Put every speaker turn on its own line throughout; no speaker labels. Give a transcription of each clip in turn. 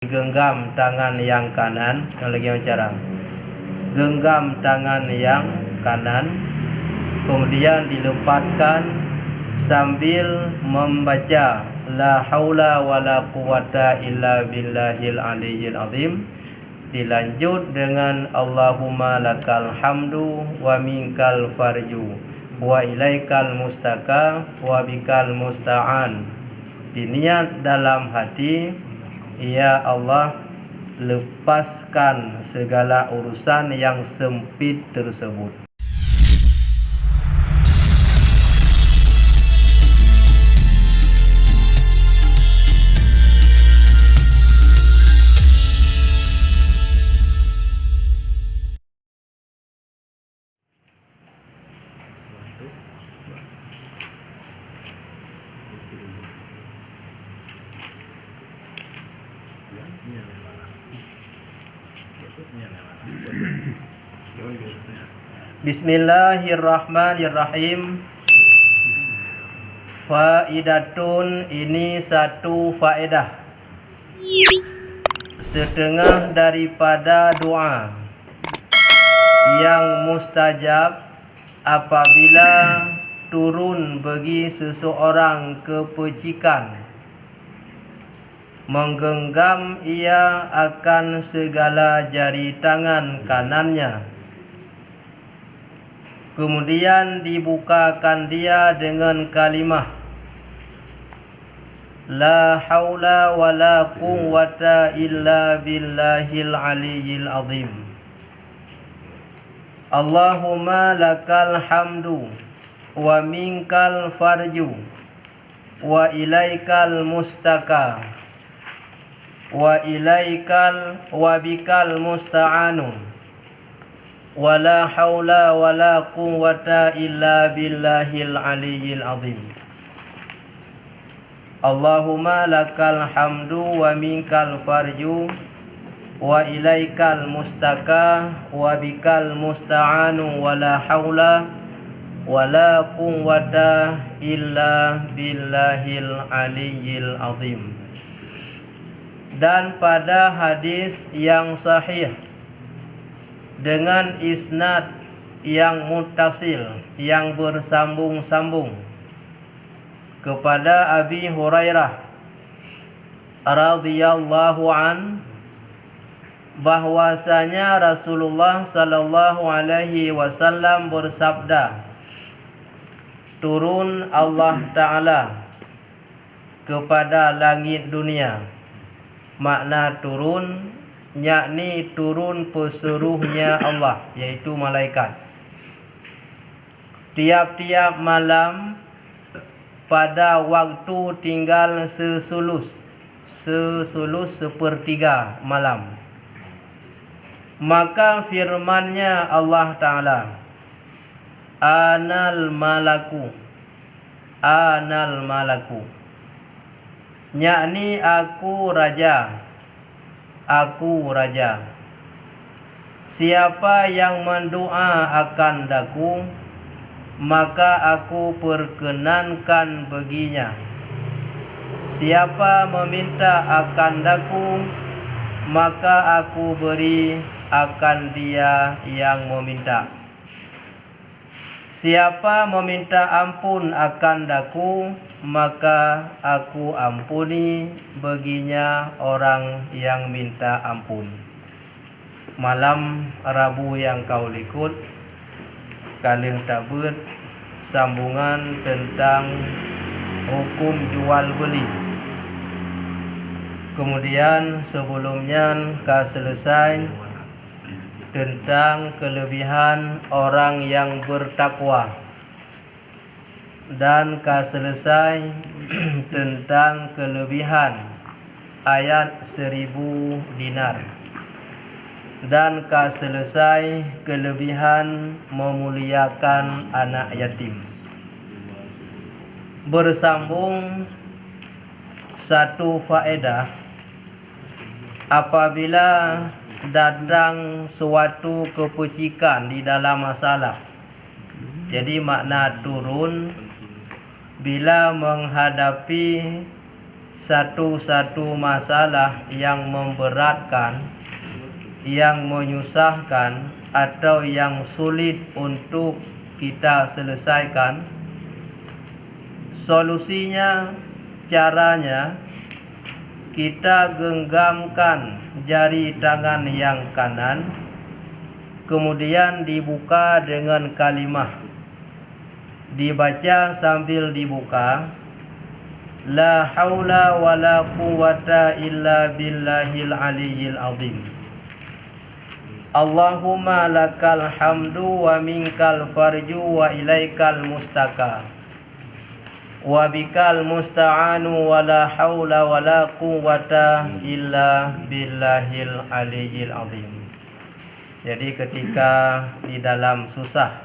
genggam tangan yang kanan. Lagi cara genggam tangan yang kanan, kemudian dilepaskan sambil membaca la haula wala quwata illa billahil aliyyil azim. Dilanjut dengan Allahumma lakal hamdu wa minkal farju wa ilaikal mustaka wa bikal musta'an. Diniat dalam hati, ya Allah, lepaskan segala urusan yang sempit tersebut. Bismillahirrahmanirrahim. Faidatun, ini satu faedah, setengah daripada doa yang mustajab apabila turun bagi seseorang kepercikan. Menggenggam ia akan segala jari tangan kanannya, kemudian dibukakan dia dengan kalimah la haula wala quwwata illa billahil aliyyil azim. Allahumma lakal hamdu wa minkal farju wa ilaikal mustaka wa ilaikal wa bikal musta'anu wala haula wala quwwata illa billahil aliyyil azim. Allahumma lakal hamdu wa minkal farju wa ilaikal mustaka wa bikal musta'anu wala haula wala quwwata illa billahil aliyyil azim. Dan pada hadis yang sahih dengan isnad yang muttasil, yang bersambung-sambung, kepada Abi Hurairah radhiyallahu an, bahwasanya Rasulullah sallallahu alaihi wasallam bersabda, turun Allah Ta'ala kepada langit dunia. Makna turun, yakni turun pesuruhnya Allah, yaitu malaikat. Tiap-tiap malam pada waktu tinggal sesulus sepertiga malam. Maka firman-Nya Allah Ta'ala, anal malaku, yakni aku raja. Siapa yang mendoa akan daku, maka aku perkenankan baginya. Siapa meminta akan daku, maka aku beri akan dia yang meminta. Siapa meminta ampun akan daku, maka aku ampuni baginya orang yang minta ampun. Malam Rabu yang kau likut, kalih tabut sambungan tentang hukum jual beli. Kemudian sebelumnya ka selesai tentang kelebihan orang yang bertakwa, dan ka selesai tentang kelebihan ayat 1000 dinar, dan ka selesai kelebihan memuliakan anak yatim. Bersambung satu faedah, apabila datang suatu kepercikan di dalam masalah. Jadi makna turun bila menghadapi satu-satu masalah yang memberatkan, yang menyusahkan atau yang sulit untuk kita selesaikan, solusinya, caranya, kita genggamkan jari tangan yang kanan, kemudian dibuka dengan kalimah, dibaca sambil dibuka, la haula wala quwwata illa billahil aliyyil azim. Allahumma lakal hamdu wa minkal farju wa ilaikal mustaka wa bikal musta'anu wa la haula wa la quwwata illa billahil aliyyil azim. Jadi ketika di dalam susah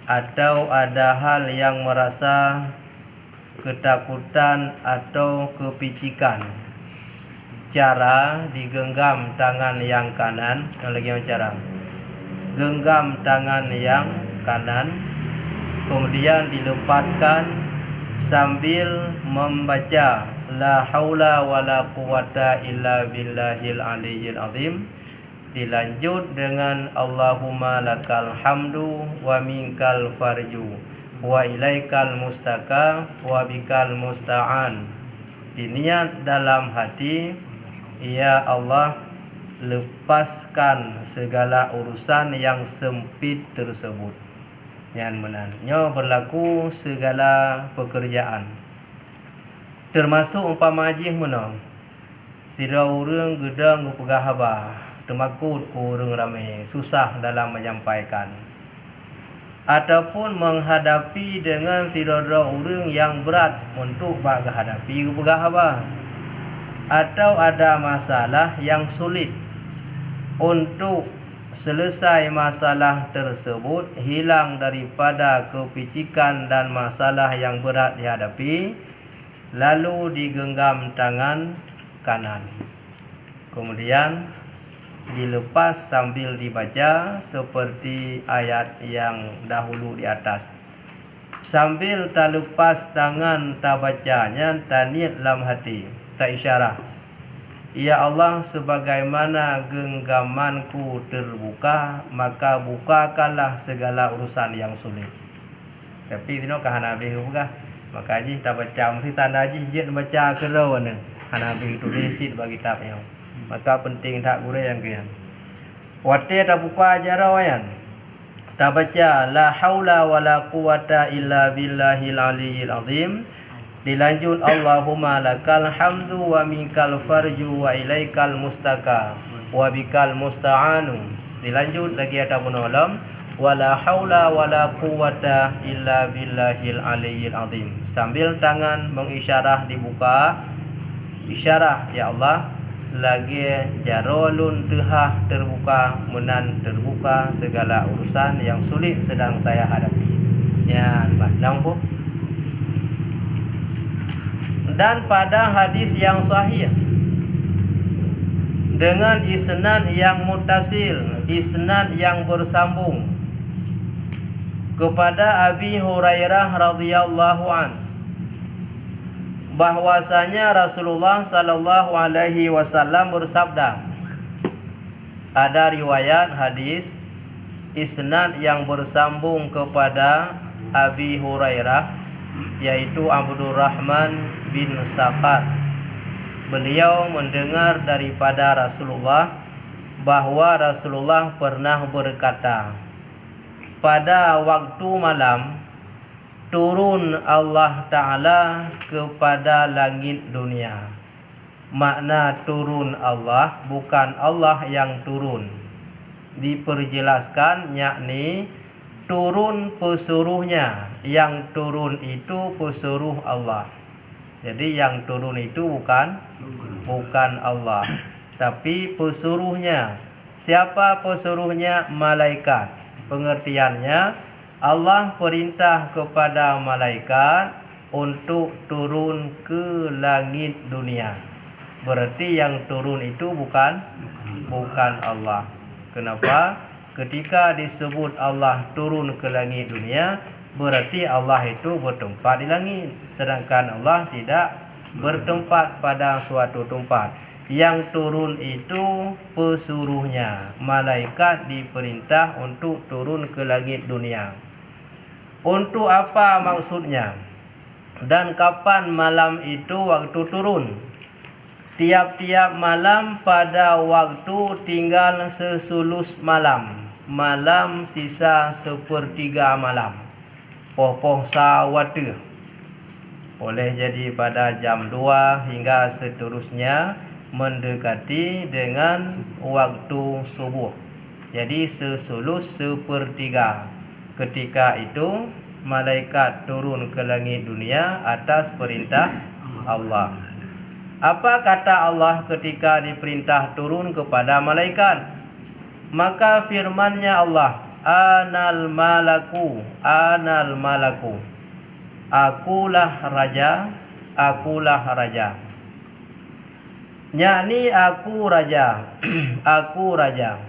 atau ada hal yang merasa ketakutan atau kepicikan, cara digenggam tangan yang kanan. Lagi cara genggam tangan yang kanan, kemudian dilepaskan sambil membaca la haula wala quwwata illa billahil aliyyil azim. Dilanjut dengan Allahumma lakal hamdu wa minkal farju wa ilaikal mustaka wa bikal musta'an. Diniat dalam hati, ya Allah, lepaskan segala urusan yang sempit tersebut. Yang benarnya berlaku segala pekerjaan, termasuk umpama haji menang tidak urang gedang pegah habah, temakut ku urang ramai, susah dalam menyampaikan, ataupun menghadapi dengan tidak ada urang yang berat untuk menghadapi pegah habah, atau ada masalah yang sulit untuk selesai masalah tersebut, hilang daripada kepicikan dan masalah yang berat dihadapi, lalu digenggam tangan kanan, kemudian dilepas sambil dibaca seperti ayat yang dahulu di atas. Sambil tak lepas tangan tak bacanya, tak niat dalam hati, tak isyarah, ya Allah, sebagaimana genggamanku terbuka, maka bukakanlah segala urusan yang sulit. Tapi tino kah Hanabi buka, maka haji tak baca mesti tanda haji je baca kerau ne. Hanabi itu recit bagi kitabnya. Maka penting tak gure yang kian. Wate tak buka jarau yan. Tak baca la haula wala quwata illa billahil aliyyil azim. Dilanjut Allahumma lakal hamdu wa minkal farju wa ilaikal mustaka wa bikal musta'anu. Dilanjut lagi ada penolong, wala haula wala quwwata illa billahil aliyyil azim. Sambil tangan mengisyarah dibuka, isyarah ya Allah, lagi jarolun tehah terbuka, menan terbuka segala urusan yang sulit sedang saya hadapi. Ya, pandang po. Dan pada hadis yang sahih dengan isnad yang muttasil, isnad yang bersambung kepada Abi Hurairah radhiyallahu an, bahwasanya Rasulullah sallallahu alaihi wasallam bersabda. Ada riwayat hadis isnad yang bersambung kepada Abi Hurairah, yaitu Abdurrahman bin Sakhar. Beliau mendengar daripada Rasulullah bahwa Rasulullah pernah berkata, pada waktu malam turun Allah Ta'ala kepada langit dunia. Makna turun Allah, bukan Allah yang turun. Diperjelaskan, yakni turun pesuruhnya. Yang turun itu pesuruh Allah. Jadi yang turun itu bukan Allah, tapi pesuruhnya. Siapa pesuruhnya? Malaikat. Pengertiannya, Allah perintah kepada malaikat untuk turun ke langit dunia. Berarti yang turun itu bukan Allah. Kenapa? Ketika disebut Allah turun ke langit dunia, berarti Allah itu bertempat di langit, sedangkan Allah tidak bertempat pada suatu tempat. Yang turun itu pesuruhnya. Malaikat diperintah untuk turun ke langit dunia. Untuk apa maksudnya? Dan kapan malam itu waktu turun? Tiap-tiap malam pada waktu tinggal sesulus malam. Malam sisa sepertiga malam. Poh-poh sawata. Boleh jadi pada jam 2 hingga seterusnya mendekati dengan waktu subuh. Jadi sesulus sepertiga. Ketika itu malaikat turun ke langit dunia atas perintah Allah. Apa kata Allah ketika diperintah turun kepada malaikat? Maka firman-Nya Allah, Anal malaku, anal malaku. Akulah raja, akulah raja. Yakni aku raja, aku raja.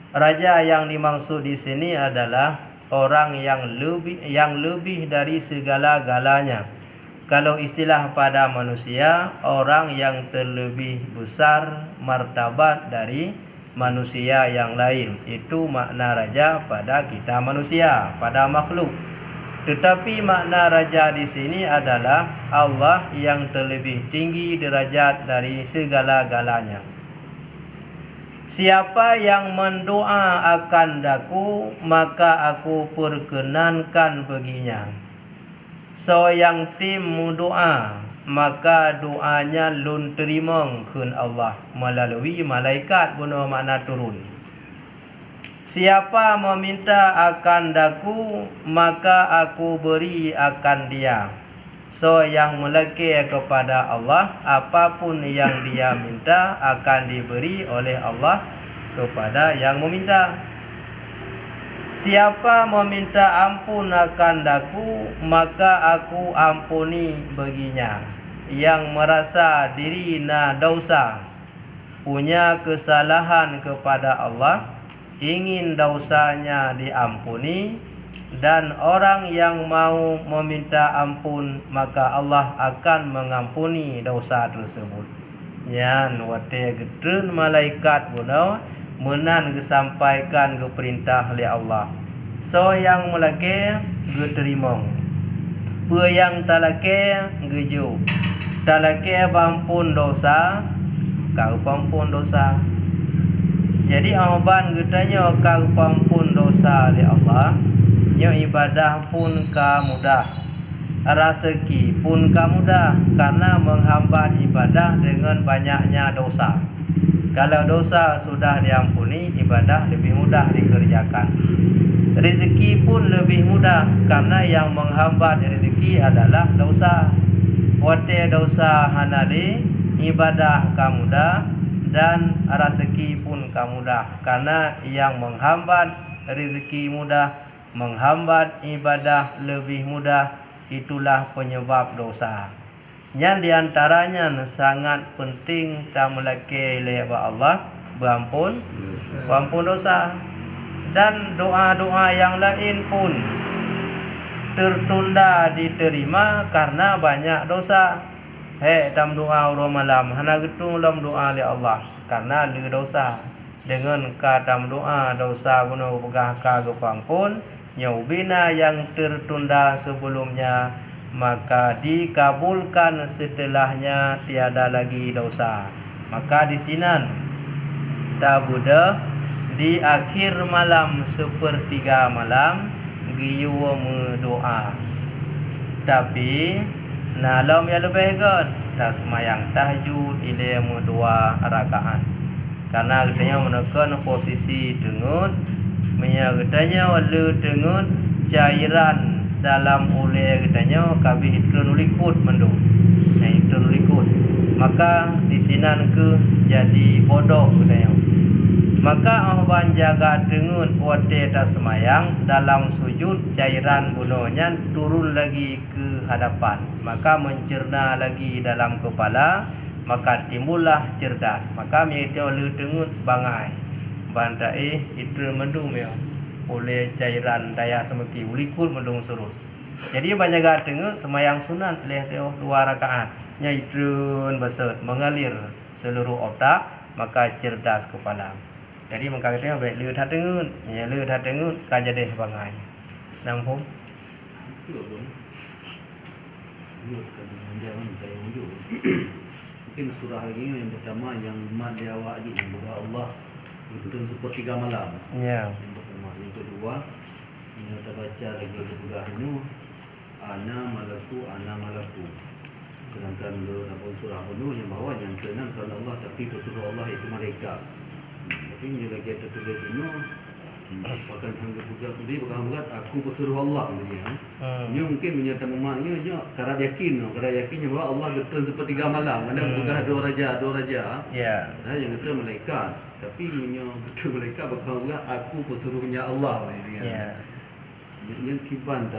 Raja yang dimaksud di sini adalah orang yang lebih dari segala-galanya. Kalau istilah pada manusia, orang yang terlebih besar martabat dari manusia yang lain. Itu makna raja pada kita manusia, pada makhluk. Tetapi makna raja di sini adalah Allah yang terlebih tinggi derajat dari segala-galanya. Siapa yang mendoa akan daku, maka aku perkenankan baginya. So yang tim doa, maka doanya lun terima kun Allah melalui malaikat guna makna turun. Siapa meminta akan daku, maka aku beri akan dia. So yang melekeh kepada Allah, apapun yang dia minta akan diberi oleh Allah kepada yang meminta. Siapa meminta ampun akan daku, maka aku ampuni baginya. Yang merasa diri na dosa, punya kesalahan kepada Allah, ingin dosanya diampuni, dan orang yang mau meminta ampun, maka Allah akan mengampuni dosa tersebut. Yan wate getun malaikat guna menan disampaikan ke perintah oleh Allah. So yang melake geterima. Pe yang talake geju. Talake bampun dosa, kau pampun dosa. Jadi aban getanya kau pampun dosa oleh Allah. Nyo ibadah pun ka mudah, rezeki pun ka mudah, karena menghambat ibadah dengan banyaknya dosa. Kalau dosa sudah diampuni, ibadah lebih mudah dikerjakan. Rezeki pun lebih mudah, karena yang menghambat rezeki adalah dosa. Wate dosa hanali, ibadah ka mudah, dan rezeki pun ka mudah, karena yang menghambat rezeki mudah, menghambat ibadah lebih mudah, itulah penyebab dosa. Yang diantaranya sangat penting kita melaki oleh Allah berampun dosa. Dan doa-doa yang lain pun tertunda diterima karena banyak dosa. Dalam doa orang malam, hana getung dalam doa oleh Allah karena le dosa. Dengan kata doa dosa guna pegah ka gepampun, nyaubina yang tertunda sebelumnya, maka dikabulkan setelahnya, tiada lagi dosa. Maka di sinan tabuda di akhir malam sepertiga malam giyu doa. Tapi nalam yang lebih kan tak semayang tahajud ile dua rakaat. Karena katanya menekan posisi dengut, katanya wala dengut cairan dalam oleh katanya kabih terlikut mendung. Terlikut. Maka di sinan ke jadi bodoh katanya. Maka ahban jaga dengut wate tak semayang dalam sujud, cairan bunuhnya turun lagi ke hadapan. Maka mencerna lagi dalam kepala, maka timbullah cerdas. Maka mereka oleh dengut bangai. Bandai itu mendung ya. Oleh cairan daya temeki ulikut mendung surut. Jadi banyak gak tengok semayang sunat leh 2 rakaat. Nyaitun besar mengalir seluruh otak, maka cerdas kepala. Jadi maka kita baik leu tha tengok, ya leu tha tengok ka jadi bangai. Nang pun.
Mungkin surah lagi yang pertama yang mat dia awak ni bahwa Allah itu sepertiga malam.
Ya.
Yang pertama, yang kedua kita baca lagi juga ini ana malaku. Sedangkan dalam surah Nur yang bawah yang keenam kalau Allah tapi surah Allah itu mereka. Tapi ini lagi tertulis ini bahkan hangga juga tadi bahkan buat aku bersuruh Allah gitu ya. Ini mungkin menyatakan maknanya je kerana yakin bahwa Allah betul sepertiga malam. Ada bukan dua raja. Ya. Nah, yang itu malaikat. Tapi punya betul malaikat bahkan buat aku bersuruhnya Allah gitu ya. Ya.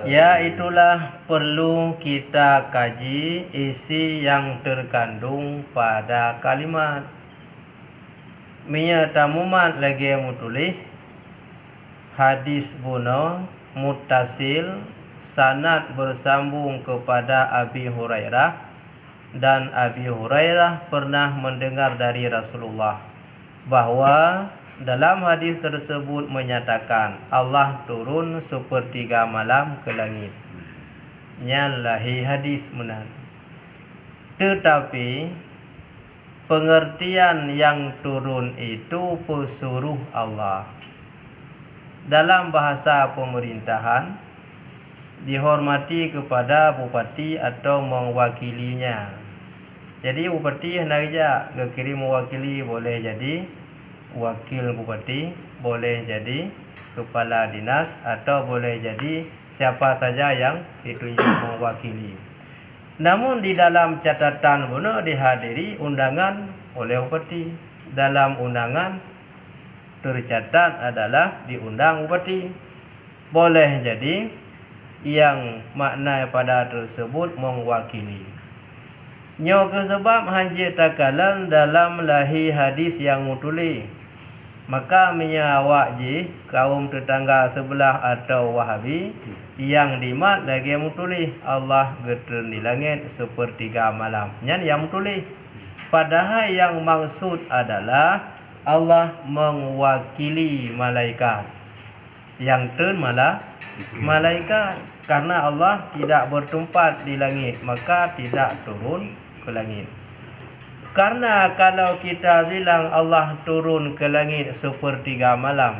Ya, itulah perlu kita kaji isi yang terkandung pada kalimat. Menyata mumat lagi yang tulis hadis buno muttasil sanad bersambung kepada Abi Hurairah, dan Abi Hurairah pernah mendengar dari Rasulullah bahwa dalam hadis tersebut menyatakan Allah turun sepertiga malam ke langit. Nyalahi hadis menan. Tetapi pengertian yang turun itu pesuruh Allah. Dalam bahasa pemerintahan dihormati kepada bupati atau mewakilinya. Jadi bupati hendak kirim mewakili, boleh jadi wakil bupati, boleh jadi kepala dinas, atau boleh jadi siapa saja yang ditunjuk mewakili. Namun di dalam catatan benar dihadiri undangan oleh bupati. Dalam undangan tercatat adalah diundang bupati. Boleh jadi yang makna pada tersebut mewakili. Nyo ke sebab hanjir takalan dalam lahi hadis yang mutuli. Maka menyawak je kaum tetangga sebelah atau Wahabi yang dimat lagi yang mutuli Allah geter di langit sepertiga malam. Yang mutuli. Padahal yang maksud adalah Allah mewakili malaikat. Yang turun malah malaikat. Karena Allah tidak bertempat di langit, maka tidak turun ke langit. Karena kalau kita bilang Allah turun ke langit sepertiga malam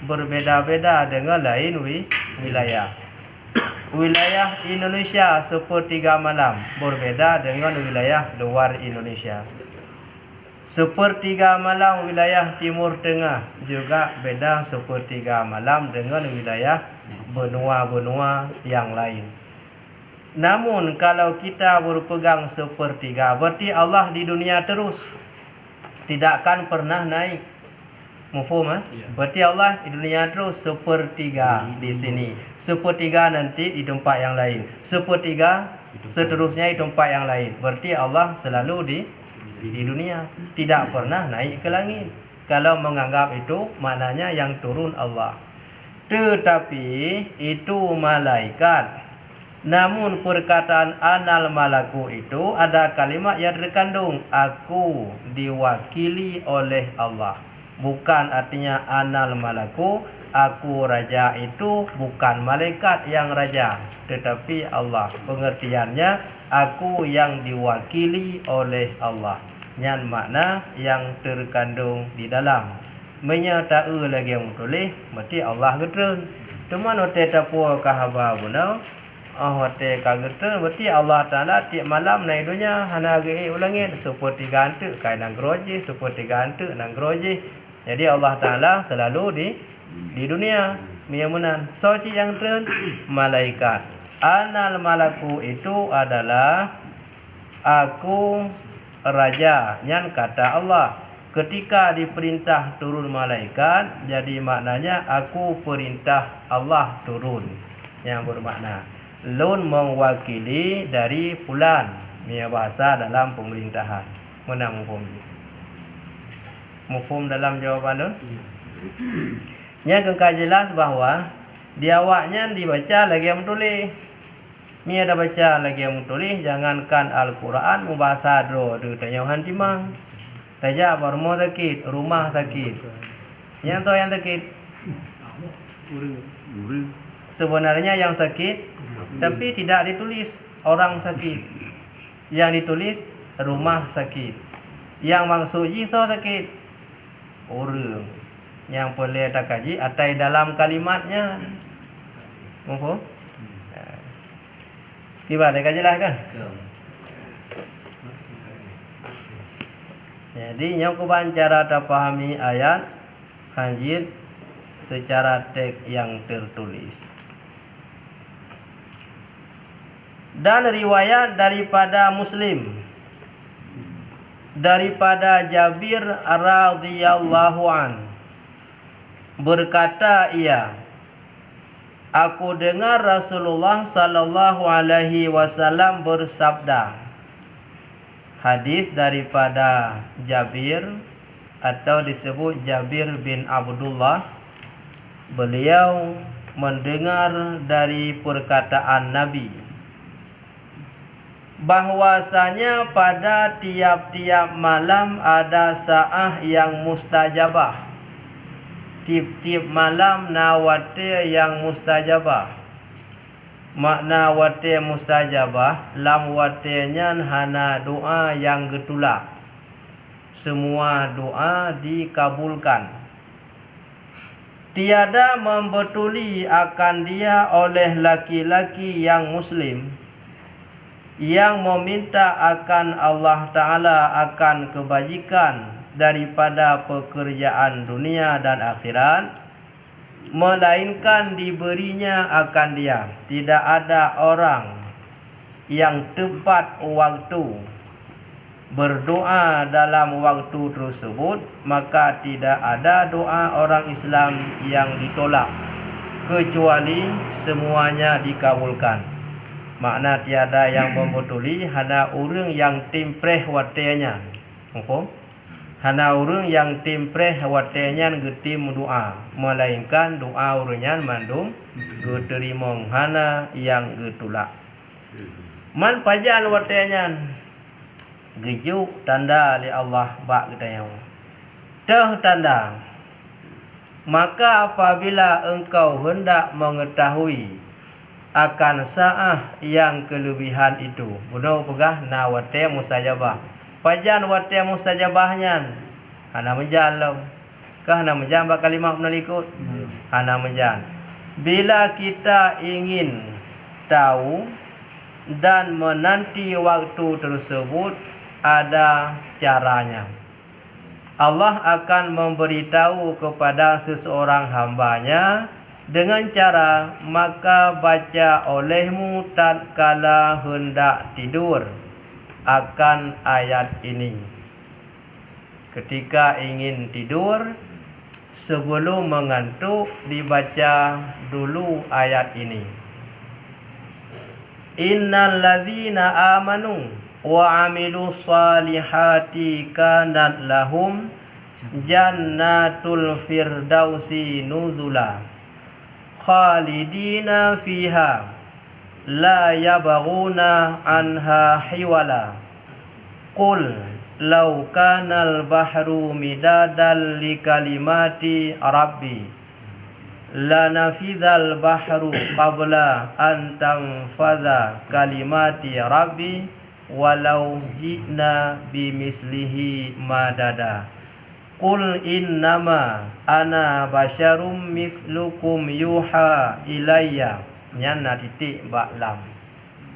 berbeda-beda dengan lain wilayah. Wilayah Indonesia sepertiga malam berbeda dengan wilayah luar Indonesia. Sepertiga malam wilayah Timur Tengah juga beda sepertiga malam dengan wilayah benua-benua yang lain. Namun kalau kita berpegang sepertiga, berarti Allah di dunia terus, tidak akan pernah naik. Mufhum? Berarti Allah di dunia terus sepertiga di sini, sepertiga nanti di tempat yang lain, sepertiga seterusnya di tempat yang lain. Berarti Allah selalu di dunia, tidak pernah naik ke langit. Kalau menganggap itu maknanya yang turun Allah. Tetapi itu malaikat. Namun perkataan anal malaku itu ada kalimat yang terkandung aku diwakili oleh Allah. Bukan artinya anal malaku, aku raja itu bukan malaikat yang raja, tetapi Allah. Pengertiannya aku yang diwakili oleh Allah. Yang makna yang terkandung di dalam. Menyatakan lagi yang tulis, berarti Allah getun. Cuma note tapua kahaba bunau. Hotel kagetan berarti Allah Taala tiap malam naik dunia hana ge ulangin seperti gantu kai nang groji seperti gantu nang groji. Jadi Allah Taala selalu di dunia miyamunan. Soci yang tren malaikat. Anal malaku itu adalah aku raja. Yang kata Allah ketika diperintah turun malaikat, jadi maknanya aku perintah Allah turun. Yang bermakna Lun mewakili dari fulan. Ini bahasa dalam pemerintahan. Mana mufhum? Mufhum dalam jawapan lun? Yang kengkau jelas bahawa Di awaknya dibaca lagi yang tulis. Mi ada baca lagi yang tulis, jangankan Al-Quran membahasa do tanya hantimang. Saja baru mau sakit, rumah sakit. Yang tahu yang sakit? Sebenarnya yang sakit, tapi tidak ditulis orang sakit. Yang ditulis rumah sakit. Yang maksud itu sakit orang. Yang boleh tak kaji atai dalam kalimatnya. Mungkin? Gimana kan jelas kan? Jadi nyokuban cara terpahami ayat hanjir secara teks yang tertulis. Dan riwayat daripada Muslim daripada Jabir radhiyallahu an berkata ia, aku dengar Rasulullah sallallahu alaihi wasallam bersabda. Hadis daripada Jabir atau disebut Jabir bin Abdullah. Beliau mendengar dari perkataan Nabi bahwasanya pada tiap-tiap malam ada saah yang mustajabah. Tiap-tiap malam nawate yang mustajabah. Makna wate mustajabah, lam watenya hana doa yang getulak. Semua doa dikabulkan. Tiada membetuli akan dia oleh laki-laki yang muslim yang meminta akan Allah Ta'ala akan kebajikan daripada pekerjaan dunia dan akhirat, melainkan diberinya akan dia. Tidak ada orang yang tepat waktu berdoa dalam waktu tersebut, maka tidak ada doa orang Islam yang ditolak kecuali semuanya dikabulkan. Makna tiada yang membetuli hana orang yang timpreh watenya. Hana orang yang timpreh watenya getim doa, melainkan doa orangnya mandum geterima hana yang getulak. Man pajan watenya gejuk tanda li Allah bak kita yang teh tanda. Maka apabila engkau hendak mengetahui akan saah yang kelebihan itu, bunuh pegah na wate mustajabah. Pajan wate mustajabahnya hana menjalam kah hana menjam bak kalimat menalikut hana menjam. Bila kita ingin tahu dan menanti waktu tersebut, ada caranya. Allah akan memberitahu kepada seseorang hambanya dengan cara, maka baca olehmu tatkala hendak tidur akan ayat ini. Ketika ingin tidur, sebelum mengantuk dibaca dulu ayat ini. Innal ladzina amanu wa amilus salihati kanat lahum jannatul firdausi nuzula khalidina fiha la yabghuna anha hiwala. Qul law kanal bahru midadan li kalimati rabbi lanafidhal bahru qabla an tanfadha kalimati rabbi walau ji'na bimislihi madada. Qul innama ana basyarum mithlukum yuha ilayya. Nyana titik bak lam.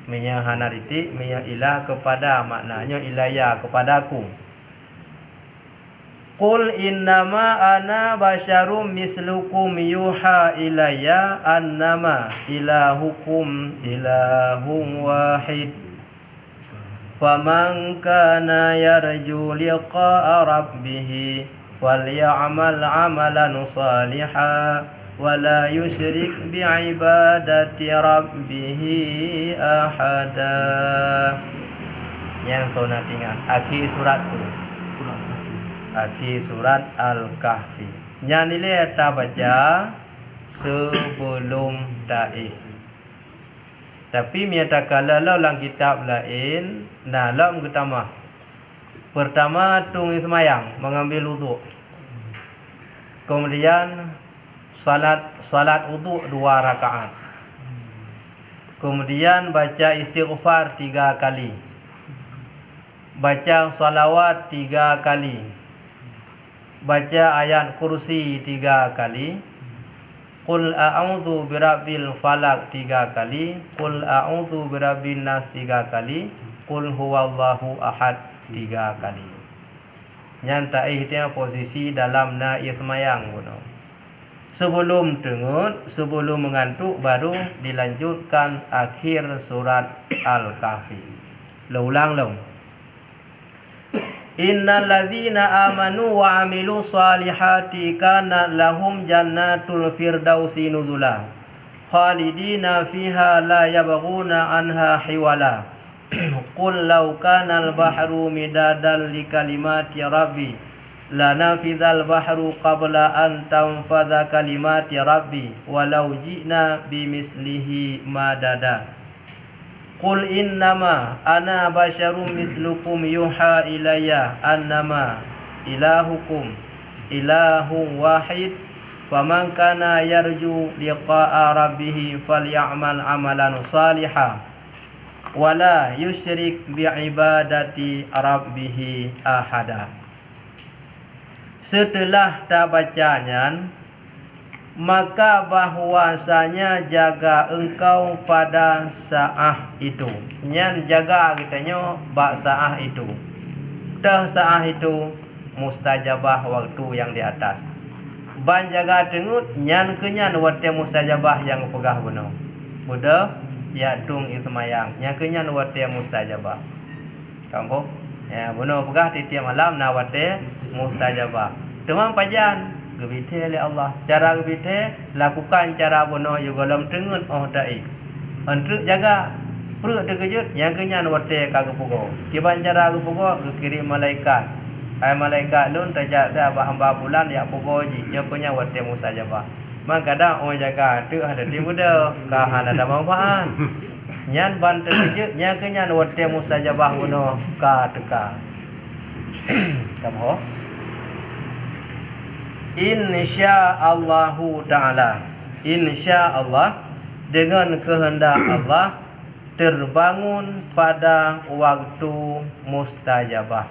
Menya hana titik, menya ilah kepada, maknanya ilayya kepadaku. Qul innama ana basyarum mislukum yuha ilayya annama ilahukum ilahum wahid. Faman kana yarju liqa'a rabbih falyamal amalan salihan wala yusyrik bi'ibadati rabbih ahada. Yang kau nak ingat akhir surat tu, akhir surat Al-Kahfi. Yang nilai ta baca
sebelum taih. Tapi miata kala lang kitab lain, nah lam utama. Pertama tung ismayang, mengambil wudu. Kemudian salat wudu 2 rakaat. Kemudian baca istighfar 3 kali. Baca salawat 3 kali. Baca ayat kursi 3 kali. Qul a'udzu birabbil falaq 3 kali. Qul a'udzu birabbin nas 3 kali. Qul huwallahu ahad 3 kali. Yang taih dia posisi dalam naif mayang guna. Sebelum tengut, sebelum mengantuk baru dilanjutkan akhir surat Al-Kahfi. Ulang long. Innal ladzina amanu wa amilu salihati kana lahum jannatul firdausi nuzula khalidina fiha la yabghuna anha hiwala. Qul law kana al-bahru midadan li kalimati rabbi lanafidhal bahru qabla an tanfadha kalimati rabbi walau ji'na bimislihi madada. Qul innama ana basyarum mislukum yuha ilayya annama ilahukum ilahun wahid faman kana yarju liqa'a rabbih falyamal amalan salihan wala yusyrik bi'ibadati rabbih ahada. Setelah tak bacanya, maka bahwasanya jaga engkau pada saat itu. Nyan jaga kitanya bak saat itu. Dah saat itu mustajabah waktu yang di atas. Ban jaga tengut nyan kenyan wate mustajabah yang pegah benar. Budak ya tung ismayang. Nyan kenyan wate mustajabah. Kamu ya benar pegah tiap malam na wate mustajabah. Demam pajan gebite oleh Allah. Cara gebite lakukan cara benar juga dalam tengut dai. Untuk jaga perut terkejut yang kenyan wate kagepugo. Kiban cara gepugo kirim malaikat. Ai malaikat lun terjada hamba bulan ya pugo ji nyokonya wate mustajabah. Man kadang orang jaga tu ada di muda kahan ada manfaat. Nyan ban terkejut nya kenyan wate mustajabah benar ka teka. Kamu InsyaAllahu ta'ala, InsyaAllah dengan kehendak Allah terbangun pada waktu mustajabah.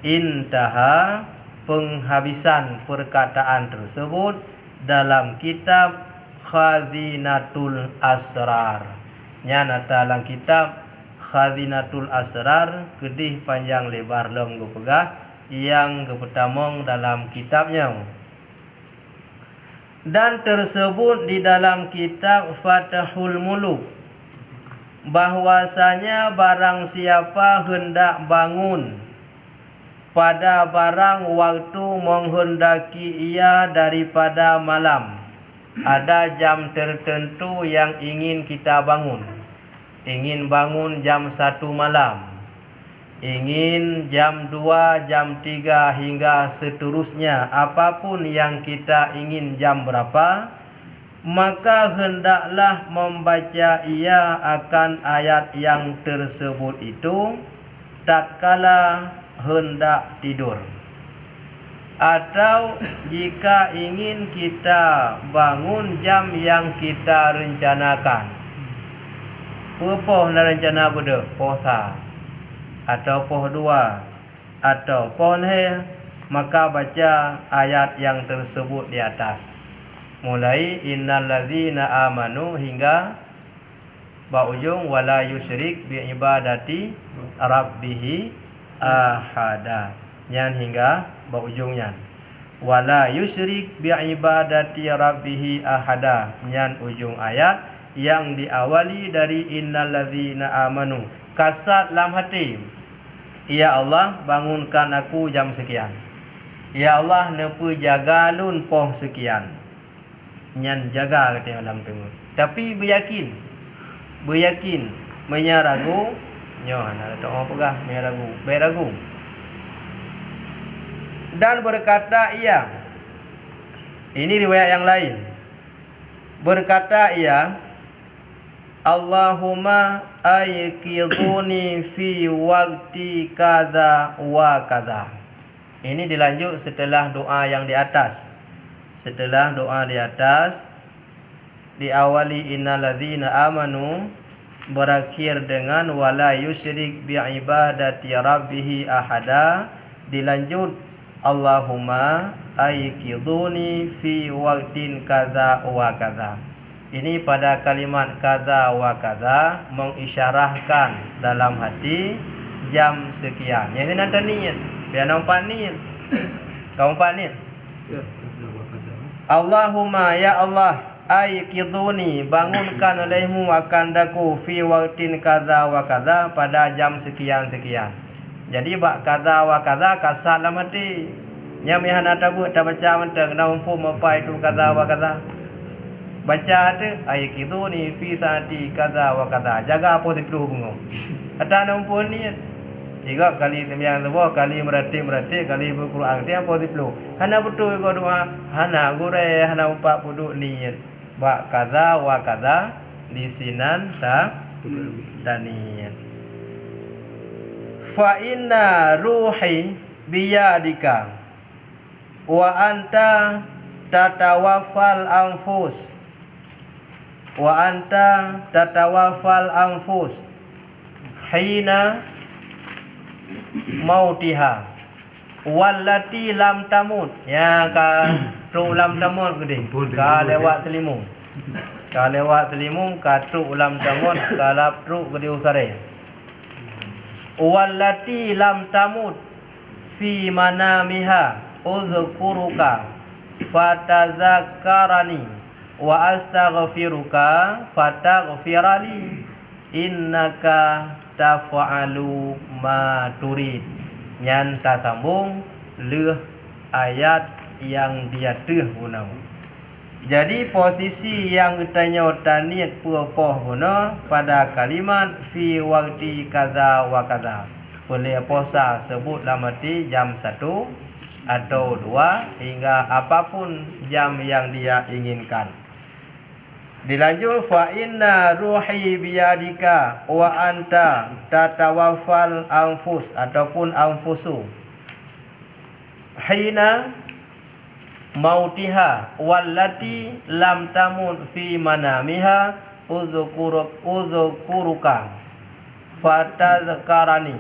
Intaha penghabisan perkataan tersebut dalam kitab Khazinatul Asrar. Nyana dalam kitab Khazinatul Asrar kedih panjang lebar lom gupegah yang kepertamong dalam kitabnya. Dan tersebut di dalam kitab Fathul Muluk bahwasanya barang siapa hendak bangun pada barang waktu menghendaki ia daripada malam, ada jam tertentu yang ingin kita bangun. Ingin bangun jam 1 malam, ingin jam 2, jam 3 hingga seterusnya, apapun yang kita ingin jam berapa, maka hendaklah membaca ia akan ayat yang tersebut itu tatkala hendak tidur. Atau jika ingin kita bangun jam yang kita rencanakan. Apa rencana pada posa atau poh 2 atau poh he, maka baca ayat yang tersebut di atas. Mulai innal ladzina amanu hingga ba ujung wala yusyrik bi ibadati rabbih ahada. Nyan hingga ba ujungnya. Wala yusyrik bi ibadati rabbih ahada. Nyan ujung ayat yang diawali dari innal ladzina amanu. Kasat lam hati. Ya Allah, bangunkan aku jam sekian. Ya Allah, nepu jaga lun poh sekian. Nyan jaga kata dalam tengok. Tapi beryakin. Menyaragu. Nyo, nak tak mau pegah. Beragu. Dan berkata ia. Ini riwayat yang lain.
Berkata ia, Allahumma ayqidhuni fi waqti kadza wa kadza. Ini dilanjut setelah doa yang di atas. Setelah doa di atas diawali innalladzina amanu, berakhir dengan wala yusyrik bi ibadati rabbih ahada. Dilanjut Allahumma ayqidhuni fi waqtin kadza wa kadza. Ini pada kalimat kadza wa kadza mengisyarahkan dalam hati jam sekian. Yang ini nanti niat. Biar nampak niat. Kamu nampak niat? Allahumma ya Allah ayqidhuni, bangunkan olehmu akan daku fi waqtin kadza wa kadza, pada jam sekian sekian. Jadi bak kadza wa kadza kasar dalam hati. Nya mihan ada buat tak baca mentang nak mampu apa itu kadza wa kadza. Baca ada ayqidhuni fi saati kadza wa kadza. Jaga apa itu bungo. Ada nampu ni. Jika kali sembilan sebuah kali merati kali berquran dia apa itu. Hana betul ko doa, hana gure hana umpak puduk niat. Bak kadza wa kadza di sinan ta niat. Fa inna ruhi biyadika wa anta tatawaffal anfus wa anta tatawaffal anfus hina mautiha wallati lam tamut. Ya ka tu lam tamut gede ka lewat telimung, ka lewat telimung ka tu lam tamut ka lap tu gede usare. Wallati lam tamut fi manamiha uzkuruka fatadzakarani wa astaghfiruka fataghfirali innaka taf'alu ma turid. Nyan ta sambung leuh ayat yang dia teuh guna. Jadi posisi yang tanya taniat puopoh guna pada kalimat fi waqti kadza wa kadza. Boleh puasa sebut dalam arti jam 1 atau 2 hingga apapun jam yang dia inginkan. Dilanjut fa inna ruhi biyadika wa anta tatawaffal anfus ataupun anfusu hina mautiha wallati lam tamut fi manamiha uzkuruka fatadhkarani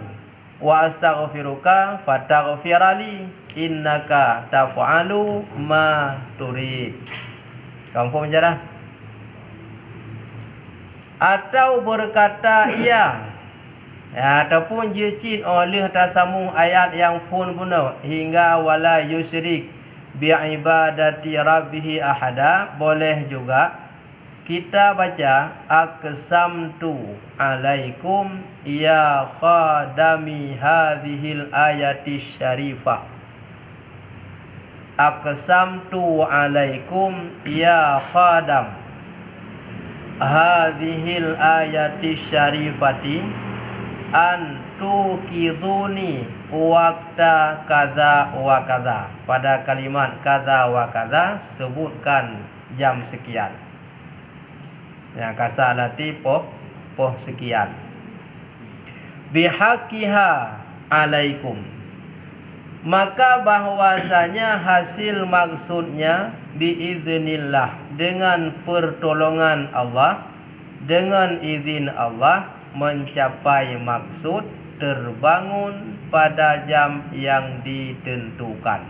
wa astaghfiruka fataghfirali innaka taf'alu ma turid. Kamu faham menjarah? Atau berkata ia, ya, ataupun jecit oleh tasamuh ayat yang pun guna hingga wala yusyrik bi ibadati rabbih ahada. Boleh juga kita baca aqsamtu alaikum ya khadami hadhil ayati syarifah. Aqsamtu alaikum ya khadam hadhil ayati syarifati an tuqiduni waqta kadza wa kadza. Pada kalimat kadza wa kadza sebutkan jam sekian. Ya kasar lati poh sekian. Bihaqiha alaikum. Maka bahwasanya hasil maksudnya biiznillah, dengan pertolongan Allah, dengan izin Allah mencapai maksud terbangun pada jam yang ditentukan.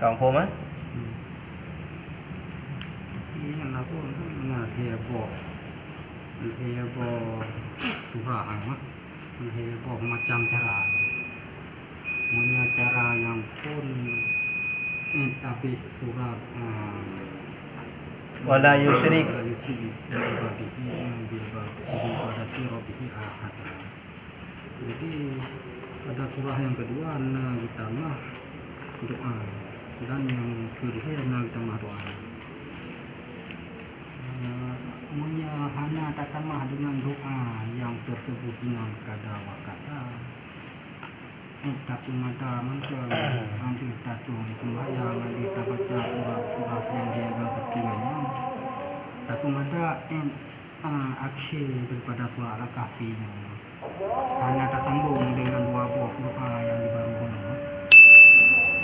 Kamu faham?
Yang aku nak hebo surah hebo macam cara. Punya cara yang pun tapi surat
wala yusyrik
jadi ada surah yang kedua ditambah doa dan yang ketiga ditambah doa. Punya hana tatamah dengan doa yang tersebut dengan kada wa kata tapi mata mantel nanti tatung sembahyang nanti kita baca surat-surat yang dijaga ketuanya tapi mata akhir daripada surat al-kahfi hanya tersambung dengan dua buah doa yang dibarukan.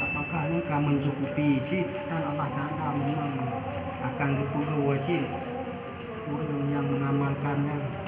Apakah engkau mencukupi sid dan Allah Ta'ala memang akan dipukul wasid orang yang mengamalkannya.